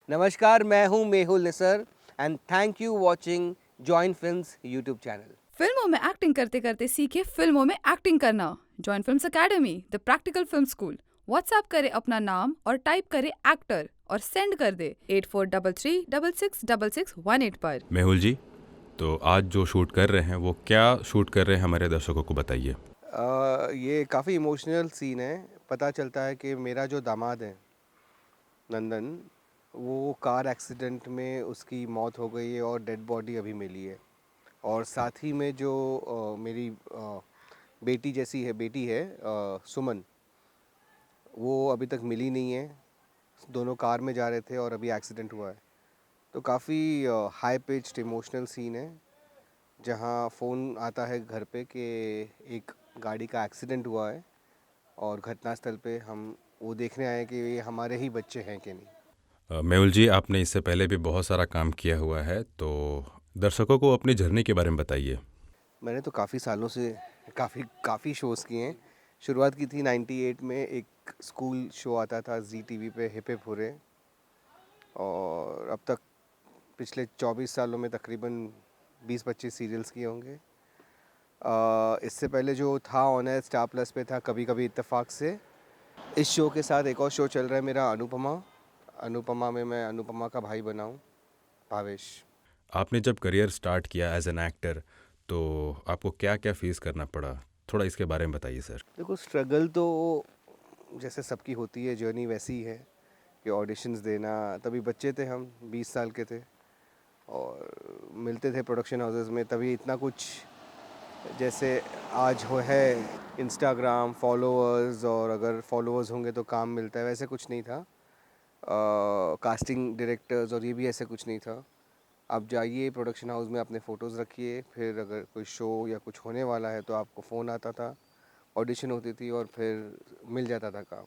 नमस्कार, मैं हूं Mehul Nisar and thank you watching join films YouTube channel. फिल्मों में एक्टिंग करते करते सीखे फिल्मों में एक्टिंग करना। Join films academy, the practical film school. WhatsApp करे अपना नाम और टाइप करे एक्टर और सेंड कर दे 8433666618 पर। मेहुल जी, तो आज जो शूट कर रहे हैं वो क्या शूट कर रहे हैं, हमारे दर्शकों को बताइए। ये काफ़ी इमोशनल सीन है। पता चलता है कि मेरा जो दामाद है नंदन, वो कार एक्सीडेंट में उसकी मौत हो गई है और डेड बॉडी अभी मिली है। और साथ ही में जो मेरी बेटी जैसी है बेटी है सुमन, वो अभी तक मिली नहीं है। दोनों कार में जा रहे थे और अभी एक्सीडेंट हुआ है। तो काफ़ी हाई पिच्ड इमोशनल सीन है, जहाँ फ़ोन आता है घर पे कि एक गाड़ी का एक्सीडेंट हुआ है और घटनास्थल पे हम वो देखने आए कि ये हमारे ही बच्चे हैं कि नहीं। मेहुल जी, आपने इससे पहले भी बहुत सारा काम किया हुआ है, तो दर्शकों को अपनी जर्नी के बारे में बताइए। मैंने तो काफ़ी सालों से काफ़ी काफ़ी शोज़ किए हैं। शुरुआत की थी 98 में, एक स्कूल शो आता था जी टीवी पे, हिप हिप हुर्रे। और अब तक पिछले 24 सालों में तकरीबन 20-25 सीरियल्स किए होंगे। इससे पहले जो था ऑन एयर स्टार प्लस पे था, कभी कभी इत्तेफाक से। इस शो के साथ एक और शो चल रहा है मेरा, अनुपमा। अनुपमा में मैं अनुपमा का भाई बना हूँ, भावेश। आपने जब करियर स्टार्ट किया एज एन एक्टर, तो आपको क्या क्या फेस करना पड़ा, थोड़ा इसके बारे में बताइए सर। देखो, स्ट्रगल तो जैसे सबकी होती है, जर्नी वैसी ही है कि ऑडिशंस देना। तभी बच्चे थे हम, 20 साल के थे और मिलते थे प्रोडक्शन हाउसेस में। तभी इतना कुछ जैसे आज हो है इंस्टाग्राम फॉलोअर्स, और अगर फॉलोअर्स होंगे तो काम मिलता है, वैसे कुछ नहीं था। कास्टिंग डायरेक्टर्स और ये भी ऐसे कुछ नहीं था। आप जाइए प्रोडक्शन हाउस में, अपने फ़ोटोज़ रखिए, फिर अगर कोई शो या कुछ होने वाला है तो आपको फ़ोन आता था, ऑडिशन होती थी और फिर मिल जाता था काम।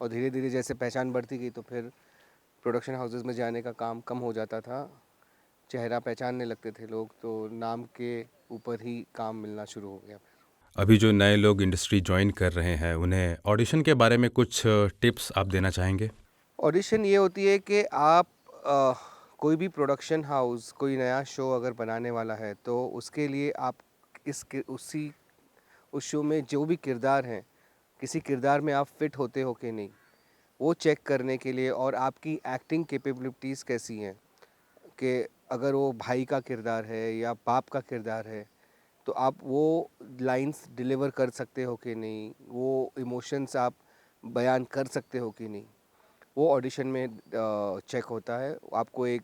और धीरे धीरे जैसे पहचान बढ़ती गई तो फिर प्रोडक्शन हाउसेस में जाने का काम कम हो जाता था। चेहरा पहचानने लगते थे लोग, तो नाम के ऊपर ही काम मिलना शुरू हो गया। अभी जो नए लोग इंडस्ट्री ज्वाइन कर रहे हैं, उन्हें ऑडिशन के बारे में कुछ टिप्स आप देना चाहेंगे। ऑडिशन ये होती है कि आप कोई भी प्रोडक्शन हाउस कोई नया शो अगर बनाने वाला है तो उसके लिए आप उस शो में जो भी किरदार हैं, किसी किरदार में आप फिट होते हो कि नहीं, वो चेक करने के लिए। और आपकी एक्टिंग कैपेबिलिटीज़ कैसी हैं, कि अगर वो भाई का किरदार है या बाप का किरदार है तो आप वो लाइंस डिलीवर कर सकते हो कि नहीं, वो इमोशंस आप बयान कर सकते हो कि नहीं, वो ऑडिशन में चेक होता है। आपको एक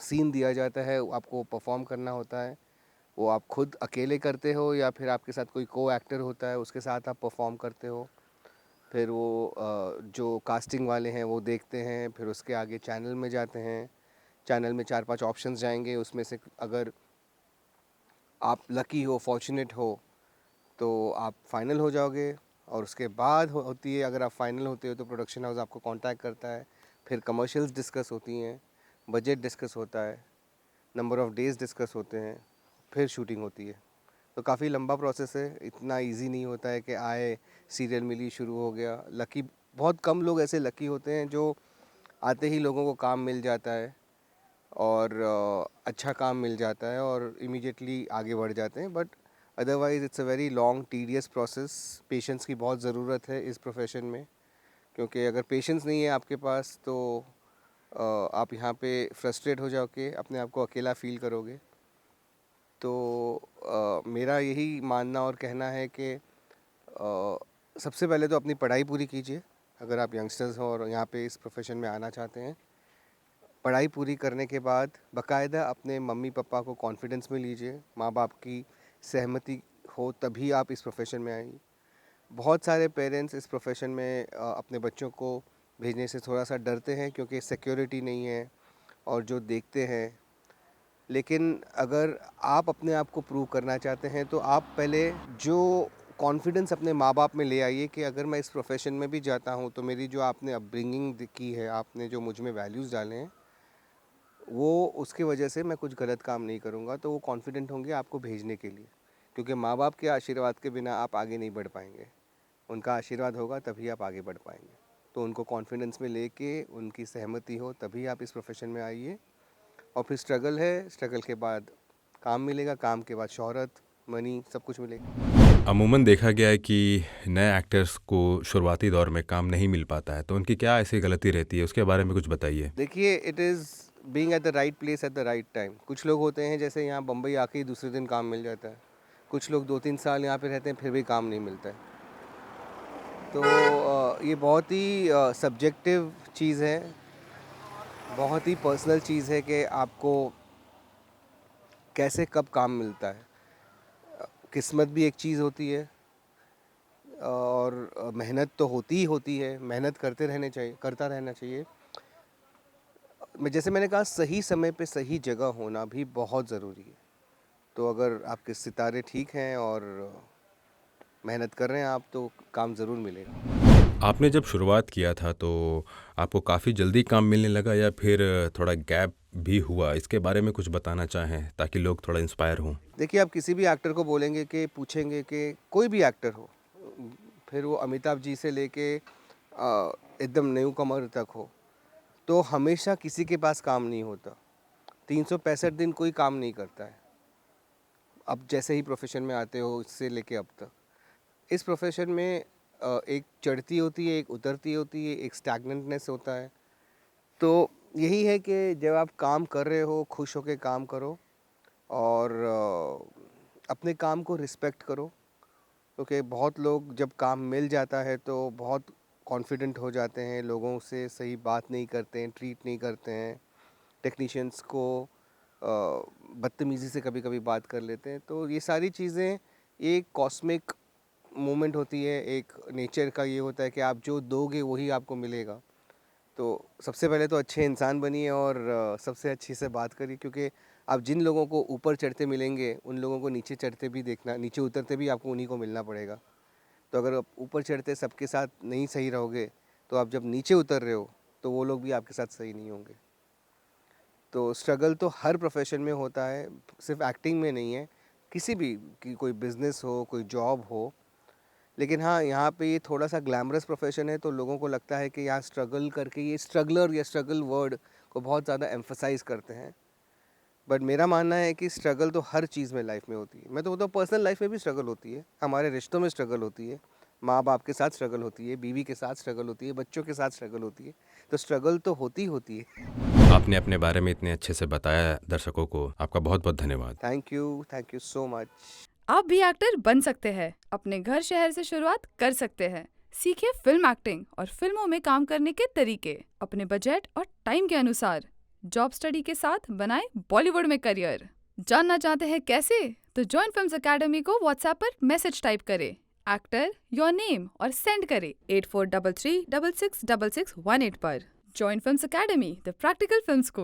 सीन दिया जाता है, आपको परफॉर्म करना होता है। वो आप खुद अकेले करते हो या फिर आपके साथ कोई को एक्टर होता है, उसके साथ आप परफॉर्म करते हो। फिर वो जो कास्टिंग वाले हैं वो देखते हैं, फिर उसके आगे चैनल में जाते हैं। चैनल में 4-5 ऑप्शंस जाएंगे, उसमें से अगर आप लकी हो, फॉर्चुनेट हो, तो आप फाइनल हो जाओगे। और उसके बाद होती है, अगर आप फाइनल होते हो तो प्रोडक्शन हाउस आपको कांटेक्ट करता है। फिर कमर्शियल्स डिस्कस होती हैं, बजट डिस्कस होता है, नंबर ऑफ़ डेज़ डिस्कस होते हैं, फिर शूटिंग होती है। तो काफ़ी लंबा प्रोसेस है, इतना इजी नहीं होता है कि आए, सीरियल मिली, शुरू हो गया। लकी, बहुत कम लोग ऐसे लकी होते हैं जो आते ही लोगों को काम मिल जाता है और अच्छा काम मिल जाता है और इमीडिएटली आगे बढ़ जाते हैं। But otherwise it's a very long tedious process. Patience की बहुत ज़रूरत है इस प्रोफेशन में, क्योंकि अगर पेशेंस नहीं है आपके पास तो आप यहाँ पे फ्रस्ट्रेट हो जाओगे, अपने आप को अकेला फील करोगे। तो मेरा यही मानना और कहना है कि सबसे पहले तो अपनी पढ़ाई पूरी कीजिए। अगर आप यंगस्टर्स हो और यहाँ पे इस प्रोफेशन में आना चाहते हैं, पढ़ाई पूरी करने के बाद बाकायदा अपने मम्मी पापा को कॉन्फिडेंस में लीजिए। माँ बाप की सहमति हो तभी आप इस प्रोफेशन में आइए। बहुत सारे पेरेंट्स इस प्रोफेशन में अपने बच्चों को भेजने से थोड़ा सा डरते हैं, क्योंकि सिक्योरिटी नहीं है और जो देखते हैं। लेकिन अगर आप अपने आप को प्रूव करना चाहते हैं तो आप पहले जो कॉन्फिडेंस अपने माँ बाप में ले आइए कि अगर मैं इस प्रोफेशन में भी जाता हूँ तो मेरी जो आपने अपब्रिंगिंग की है, आपने जो मुझ में वैल्यूज़ डाले हैं, वो उसकी वजह से मैं कुछ गलत काम नहीं करूँगा। तो वो कॉन्फिडेंट होंगे आपको भेजने के लिए, क्योंकि माँ बाप के आशीर्वाद के बिना आप आगे नहीं बढ़ पाएंगे। उनका आशीर्वाद होगा तभी आप आगे बढ़ पाएंगे। तो उनको कॉन्फिडेंस में लेके उनकी सहमति हो तभी आप इस प्रोफेशन में आइए। और फिर स्ट्रगल है, स्ट्रगल के बाद काम मिलेगा, काम के बाद शोहरत, मनी सब कुछ मिलेगा। अमूमन देखा गया है कि नए एक्टर्स को शुरुआती दौर में काम नहीं मिल पाता है, तो उनकी क्या ऐसी गलती रहती है, उसके बारे में कुछ बताइए। देखिए, it is being at the right place at the right time. कुछ लोग होते हैं जैसे यहाँ बम्बई आके ही दूसरे दिन काम मिल जाता है, कुछ लोग 2-3 साल यहाँ पे रहते हैं फिर भी काम नहीं मिलता है। तो ये बहुत ही सब्जेक्टिव चीज़ है, बहुत ही पर्सनल चीज़ है कि आपको कैसे कब काम मिलता है। किस्मत भी एक चीज़ होती है और मेहनत तो होती ही होती है, मेहनत करता रहना चाहिए। जैसे मैंने कहा, सही समय पे सही जगह होना भी बहुत ज़रूरी है। तो अगर आपके सितारे ठीक हैं और मेहनत कर रहे हैं आप, तो काम ज़रूर मिलेगा। आपने जब शुरुआत किया था तो आपको काफ़ी जल्दी काम मिलने लगा या फिर थोड़ा गैप भी हुआ, इसके बारे में कुछ बताना चाहें ताकि लोग थोड़ा इंस्पायर हों। देखिए, आप किसी भी एक्टर को बोलेंगे कि पूछेंगे कि कोई भी एक्टर हो, फिर वो अमिताभ जी से लेके एकदम न्यू कमर तक हो, तो हमेशा किसी के पास काम नहीं होता। 365 दिन कोई काम नहीं करता है। अब जैसे ही प्रोफेशन में आते हो इससे लेके अब तक, इस प्रोफेशन में एक चढ़ती होती है, एक उतरती होती है, एक स्टैग्नेंटनेस होता है। तो यही है कि जब आप काम कर रहे हो, खुश होके काम करो और अपने काम को रिस्पेक्ट करो। क्योंकि बहुत लोग जब काम मिल जाता है तो बहुत कॉन्फिडेंट हो जाते हैं, लोगों से सही बात नहीं करते हैं, ट्रीट नहीं करते हैं, टेक्नीशियंस को बदतमीज़ी से कभी कभी बात कर लेते हैं। तो ये सारी चीज़ें एक कॉस्मिक मोमेंट होती है, एक नेचर का ये होता है कि आप जो दोगे वही आपको मिलेगा। तो सबसे पहले तो अच्छे इंसान बनिए और सबसे अच्छी से बात करिए, क्योंकि आप जिन लोगों को ऊपर चढ़ते मिलेंगे उन लोगों को नीचे चढ़ते भी देखना, नीचे उतरते भी आपको उन्हीं को मिलना पड़ेगा। तो अगर आप ऊपर चढ़ते सबके साथ नहीं सही रहोगे, तो आप जब नीचे उतर रहे हो तो वो लोग भी आपके साथ सही नहीं होंगे। तो स्ट्रगल तो हर प्रोफेशन में होता है, सिर्फ एक्टिंग में नहीं है, किसी भी की कोई बिज़नेस हो, कोई जॉब हो। लेकिन हाँ, यहाँ पे ये थोड़ा सा ग्लैमरस प्रोफेशन है, तो लोगों को लगता है कि यहाँ स्ट्रगल करके, ये स्ट्रगलर या स्ट्रगल वर्ड को बहुत ज़्यादा एम्फसाइज़ करते हैं। बट मेरा मानना है कि स्ट्रगल तो हर चीज़ में लाइफ में होती है। मैं तो बोलता हूँ पर्सनल लाइफ में भी स्ट्रगल होती है, हमारे रिश्तों में स्ट्रगल होती है, माँ बाप के साथ स्ट्रगल होती है, बीवी के साथ स्ट्रगल होती है, बच्चों के साथ स्ट्रगल होती है। तो स्ट्रगल तो होती है। आपने अपने बारे में इतने अच्छे से बताया दर्शकों को, आपका बहुत बहुत धन्यवाद। Thank you so much. आप भी एक्टर बन सकते हैं, अपने घर शहर से शुरुआत कर सकते हैं। सीखिए फिल्म एक्टिंग और फिल्मों में काम करने के तरीके, अपने बजट और टाइम के अनुसार। जॉब स्टडी के साथ बनाएं बॉलीवुड में करियर। जानना चाहते हैं कैसे? तो जॉइन फिल्म्स एकेडमी को व्हाट्सएप पर मैसेज टाइप करें, एक्टर योर नेम और सेंड करें 8433666618 पर। Join films academy, the practical film school.